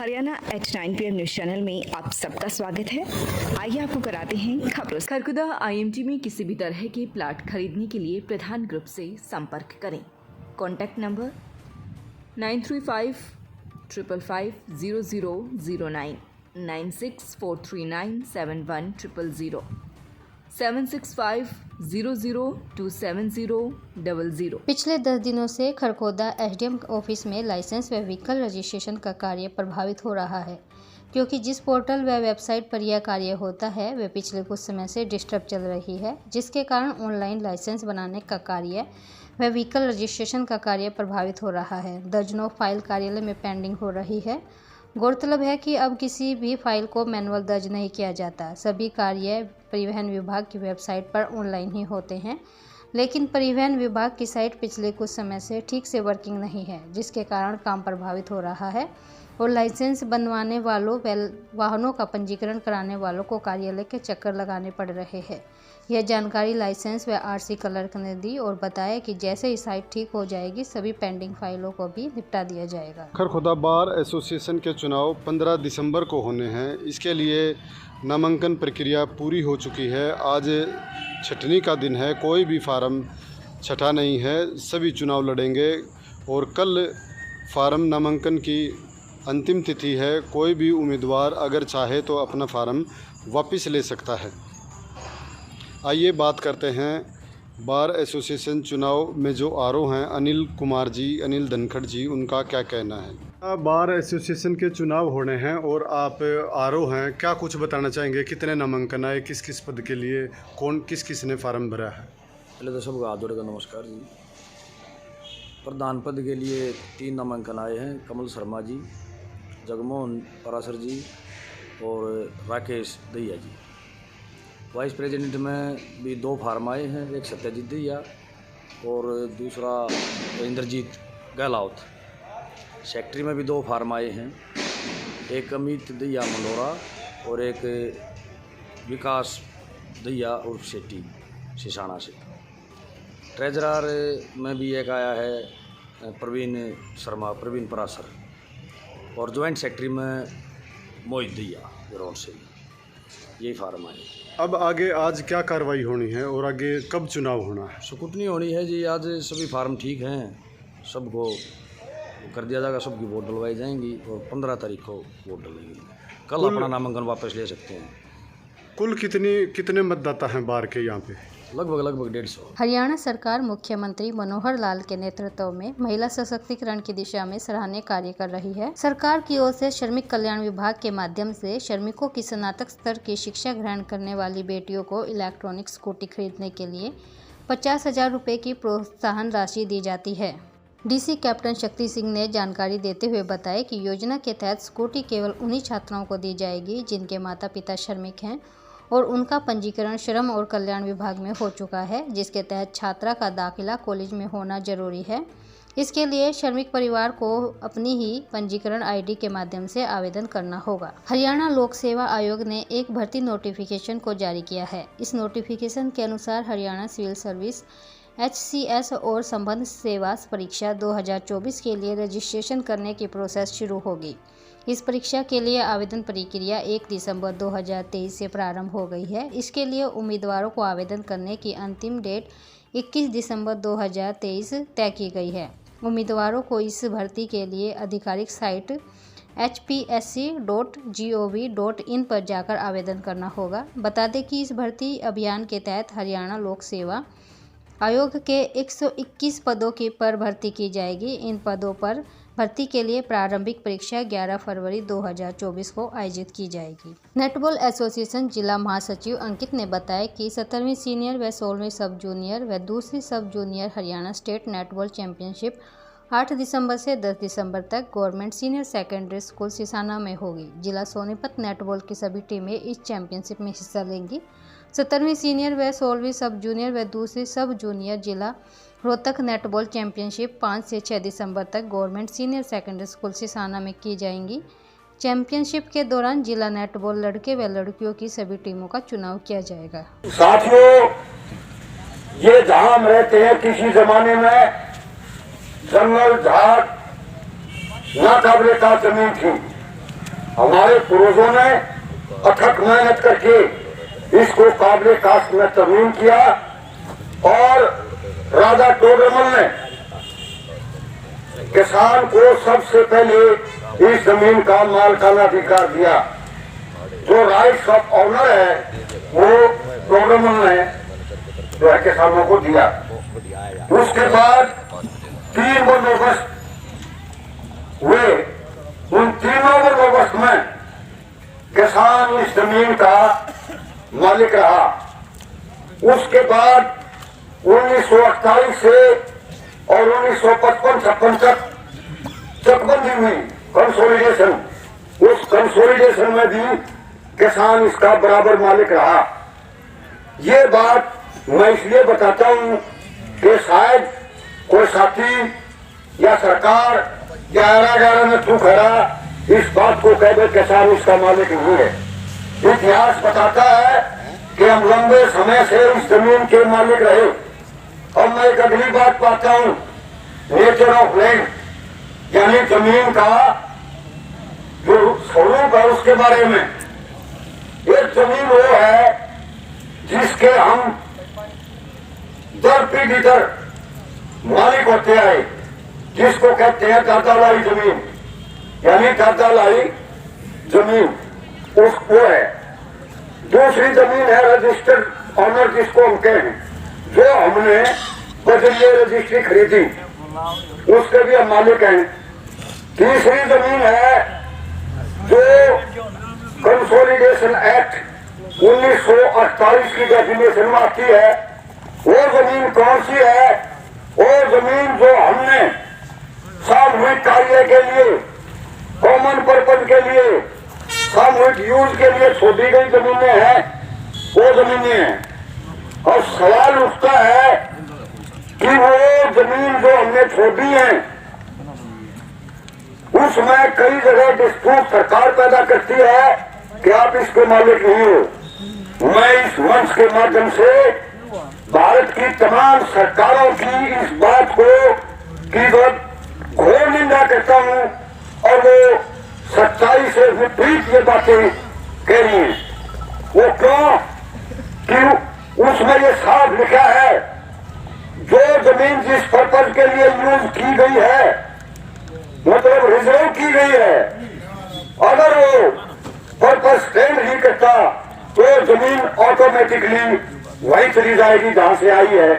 Haryana at 9 PM news channel में आप सबका स्वागत है। आइए आपको कराते हैं खबरों। खरकुदा IMT में किसी भी तरह के प्लाट खरीदने के लिए प्रधान ग्रुप से संपर्क करें। Contact number 9355550009, 9643971000, 7650027000। पिछले 10 दिनों से खरखोदा SDM ऑफिस में लाइसेंस व व्हीकल रजिस्ट्रेशन का कार्य प्रभावित हो रहा है, क्योंकि जिस पोर्टल व वेबसाइट पर यह कार्य होता है वह पिछले कुछ समय से डिस्टर्ब चल रही है, जिसके कारण ऑनलाइन लाइसेंस बनाने का कार्य व व्हीकल रजिस्ट्रेशन का कार्य प्रभावित हो रहा है। दर्जनों फाइल कार्यालय में पेंडिंग हो रही है। गौरतलब है कि अब किसी भी फाइल को मैनुअल दर्ज नहीं किया जाता। सभी कार्य परिवहन विभाग की वेबसाइट पर ऑनलाइन ही होते हैं, लेकिन परिवहन विभाग की साइट पिछले कुछ समय से ठीक से वर्किंग नहीं है, जिसके कारण काम प्रभावित हो रहा है और लाइसेंस बनवाने वालों व वाहनों का पंजीकरण कराने वालों को कार्यालय के चक्कर लगाने पड़ रहे हैं। यह जानकारी लाइसेंस व RC क्लर्क ने दी और बताया कि जैसे ही साइट ठीक हो जाएगी सभी पेंडिंग फाइलों को भी निपटा दिया जाएगा। खरखोदा बार एसोसिएशन के चुनाव 15 दिसंबर को होने हैं। इसके लिए नामांकन प्रक्रिया पूरी हो चुकी है। आज छटनी का दिन है, कोई भी फार्म छटा नहीं है, सभी चुनाव लड़ेंगे और कल फार्म नामांकन की अंतिम तिथि है। कोई भी उम्मीदवार अगर चाहे तो अपना फार्म वापस ले सकता है। आइए बात करते हैं बार एसोसिएशन चुनाव में जो RO हैं अनिल धनखड़ जी, उनका क्या कहना है। बार एसोसिएशन के चुनाव होने हैं और आप RO हैं, क्या कुछ बताना चाहेंगे? कितने नामांकन आए, किस किस पद के लिए, कौन किस ने फार्म भरा है? पहले तो सबको हाथ जोड़कर नमस्कार जी। प्रधान पद के लिए 3 नामांकन आए हैं, कमल शर्मा जी, जगमोहन पराशर जी और राकेश दहिया जी। वाइस प्रेसिडेंट में भी 2 फार्म आए हैं, एक सत्यजीत दहिया और दूसरा इंद्रजीत गहलावत। सेक्रेटरी में भी 2 फार्म आए हैं, एक अमित दहिया मलोरा और एक विकास दहिया उर्फ शेट्टी सिसाना से। ट्रेजरर में भी एक आया है प्रवीण पराशर और जॉइंट सेक्रेटरी में मोहित दहिया रोड से। यही फार्म आए। अब आगे आज क्या कार्रवाई होनी है और आगे कब चुनाव होना है? स्क्रूटनी होनी है जी। आज सभी फार्म ठीक हैं, सबको कर दिया जाएगा, सबकी वोट डलवाई जाएंगी और 15 तारीख को वोट डलेंगी। कल अपना नामांकन वापस ले सकते हैं। कुल कितने मतदाता हैं बार के यहाँ पे? लगभग 150। हरियाणा सरकार मुख्यमंत्री मनोहर लाल के नेतृत्व में महिला सशक्तिकरण की दिशा में सराहनीय कार्य कर रही है। सरकार की ओर से श्रमिक कल्याण विभाग के माध्यम से श्रमिकों की स्नातक स्तर की शिक्षा ग्रहण करने वाली बेटियों को इलेक्ट्रॉनिक स्कूटी खरीदने के लिए 50,000 रुपये की प्रोत्साहन राशि दी जाती है। DC कैप्टन शक्ति सिंह ने जानकारी देते हुए बताया कि योजना के तहत स्कूटी केवल उन्हीं छात्राओं को दी जाएगी जिनके माता पिता श्रमिक हैं और उनका पंजीकरण श्रम और कल्याण विभाग में हो चुका है, जिसके तहत छात्रा का दाखिला कॉलेज में होना जरूरी है। इसके लिए श्रमिक परिवार को अपनी ही पंजीकरण ID के माध्यम से आवेदन करना होगा। हरियाणा लोक सेवा आयोग ने एक भर्ती नोटिफिकेशन को जारी किया है। इस नोटिफिकेशन के अनुसार हरियाणा सिविल सर्विस HCS और संबंध सेवा परीक्षा 2024 के लिए रजिस्ट्रेशन करने की प्रोसेस शुरू होगी। इस परीक्षा के लिए आवेदन प्रक्रिया 1 दिसंबर 2023 से प्रारंभ हो गई है। इसके लिए उम्मीदवारों को आवेदन करने की अंतिम डेट 21 दिसंबर 2023 तय की गई है। उम्मीदवारों को इस भर्ती के लिए आधिकारिक साइट hpsc.gov.in पर जाकर आवेदन करना होगा। बता दें कि इस भर्ती अभियान के तहत हरियाणा लोक सेवा आयोग के 121 पदों पर भर्ती की जाएगी। इन पदों पर भर्ती के लिए प्रारंभिक परीक्षा 11 फरवरी 2024 को आयोजित की जाएगी। नेटबॉल एसोसिएशन जिला महासचिव अंकित ने बताया कि 17वीं सीनियर व 16वीं सब जूनियर व दूसरी सब junior Haryana state netball championship 8 दिसंबर से 10 दिसंबर तक गवर्नमेंट सीनियर सेकेंडरी स्कूल सिसाना में होगी। जिला सोनीपत नेटबॉल की सभी टीमें इस चैंपियनशिप में हिस्सा लेंगी। 17वीं सीनियर व 16वीं सब जूनियर व दूसरी सब जूनियर जिला रोहतक नेटबॉल चैंपियनशिप 5 से 6 दिसंबर तक गवर्नमेंट सीनियर सेकेंडरी स्कूल सिसाना में की जाएंगी। चैंपियनशिप के दौरान जिला नेटबॉल लड़के व लड़कियों की सभी टीमों का चुनाव किया जाएगा। साथियों, ये जहां हम रहते हैं किसी जमाने में जंगल झाड़ ना काबिले का जमीन थी, हमारे पूर्वजों ने अथक मेहनत करके इसको काबिल कास्ट में तरमीम किया और राजा टोडरमल ने किसान को सबसे पहले इस जमीन का मालिकाना अधिकार दिया। जो राइट्स ऑफ ऑनर है वो टोडरमल ने जो है किसानों को दिया। उसके बाद 3 बंदोबस्त हुए, उन तीनों बंदोबस्त में किसान इस जमीन का मालिक रहा। उसके बाद 1948 से और 1955-56 तक चकबंदी हुई, कंसोलिडेशन। उस कंसोलिडेशन में भी किसान इसका बराबर मालिक रहा। ये बात मैं इसलिए बताता हूं कि शायद कोई साथी या सरकार या एरा में तू खड़ा इस बात को कह दे किसान इसका मालिक नहीं है। इतिहास बताता है कि हम लंबे समय से इस जमीन के मालिक रहे। और मैं एक अगली बात पाता हूं, नेचर ऑफ लैंड, यानी जमीन का जो स्वरूप है उसके बारे में। एक जमीन वो है जिसके हम दर पीढ़ी दर मालिक होते आए, जिसको कहते हैं दादालाई जमीन, यानी दादालाई जमीन वो है। दूसरी जमीन है रजिस्टर्ड ऑनर, जिसको हम कहें, जो हमने बदलिए रजिस्ट्री खरीदी, उसके भी हम मालिक हैं। तीसरी जमीन है जो कंसोलिडेशन एक्ट 1948 की डेफिनेशन में आती है। वो जमीन कौन सी है? वो जमीन जो हमने सामूहिक कार्य के लिए, कॉमन पर्पज के लिए, सामूहिक यूज के लिए छोड़ी गई जमीनें हैं, वो जमीनें हैं। और सवाल उठता है कि वो जमीन जो हमने छोड़ी है उसमें कई जगह डिस्प्यूट सरकार पैदा करती है कि आप इसके मालिक नहीं हो। मैं इस मंच के माध्यम से भारत की तमाम सरकारों की इस बात को की घोर निंदा करता हूं और वो सच्चाई से विपरीत ये बातें कह रही हैं। वो क्यों? कि उसमें ये साफ लिखा है जो जमीन जिस पर्पज के लिए यूज की गई है, मतलब रिजर्व की गई है, अगर वो पर्पज स्टैंड नहीं करता तो जमीन ऑटोमेटिकली वही चली जाएगी जहां से आई है।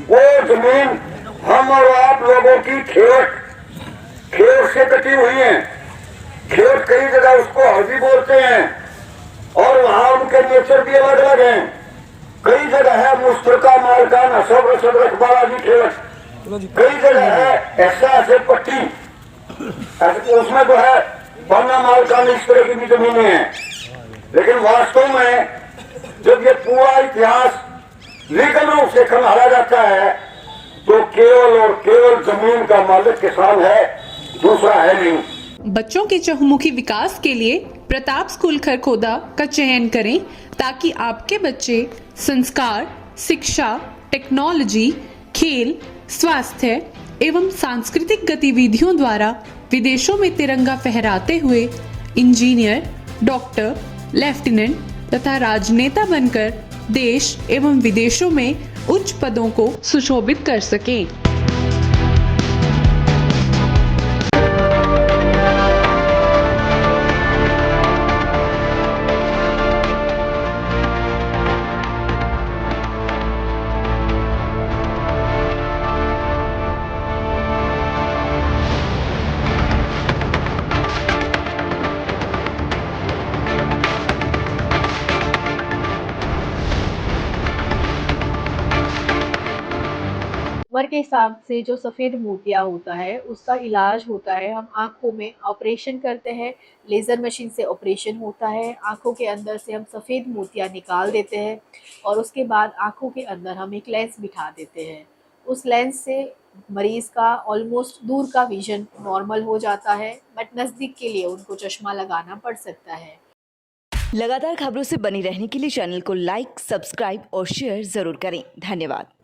वो जमीन हम और आप लोगों की खेत से कटी हुई है। खेत कई जगह उसको हल्दी बोलते हैं और वहां उनके नेचर भी अलग अलग हैं। कई जगह है मुश्तरका मालकान सब रसद रकबा आदि खेत, कई जगह है ऐसे पट्टी, उसमें जो है बन्ना मालकान, इस तरह की भी जमीनें हैं। लेकिन वास्तव में जब ये पूरा इतिहास लीगल रूप से खंगाला जाता है तो केवल और केवल जमीन का मालिक किसान है, दूसरा है नहीं। बच्चों के चहुमुखी विकास के लिए प्रताप स्कूल खरखोदा का चयन करें ताकि आपके बच्चे संस्कार, शिक्षा, टेक्नोलॉजी, खेल, स्वास्थ्य एवं सांस्कृतिक गतिविधियों द्वारा विदेशों में तिरंगा फहराते हुए इंजीनियर, डॉक्टर, लेफ्टिनेंट तथा राजनेता बनकर देश एवं विदेशों में उच्च पदों को सुशोभित कर सकें। उम्र के हिसाब से जो सफ़ेद मोतिया होता है उसका इलाज होता है, हम आँखों में ऑपरेशन करते हैं, लेज़र मशीन से ऑपरेशन होता है, आँखों के अंदर से हम सफ़ेद मोतिया निकाल देते हैं और उसके बाद आँखों के अंदर हम एक लेंस बिठा देते हैं। उस लेंस से मरीज़ का ऑलमोस्ट दूर का विज़न नॉर्मल हो जाता है, बट नज़दीक के लिए उनको चश्मा लगाना पड़ सकता है। लगातार खबरों से बनी रहने के लिए चैनल को लाइक, सब्सक्राइब और शेयर ज़रूर करें। धन्यवाद।